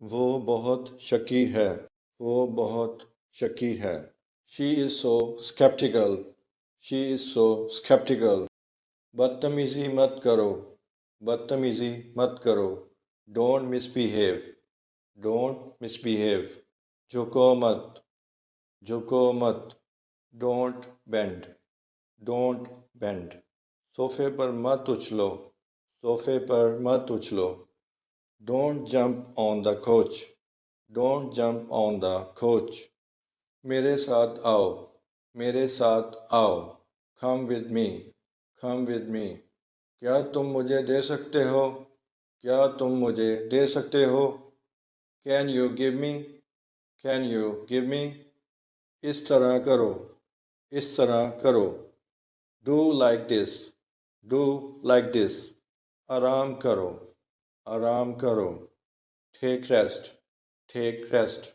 वो बहुत शकी है। वो बहुत शकी है। She is so skeptical. She is so skeptical. बदतमीजी मत करो। बदतमीजी मत करो। Don't misbehave. Don't misbehave. झुको मत। झुको मत। Don't bend. Don't bend. सोफे पर मत उछलो। सोफे पर मत उछलो। Don't jump on the couch. Don't jump on the couch. मेरे साथ आओ। मेरे साथ आओ। Come with me. Come with me. क्या तुम मुझे दे सकते हो? क्या तुम मुझे दे सकते हो? Can you give me? Can you give me? इस तरह करो। इस तरह करो। Do like this. Do like this. आराम करो। आराम करो। Take rest. Take rest.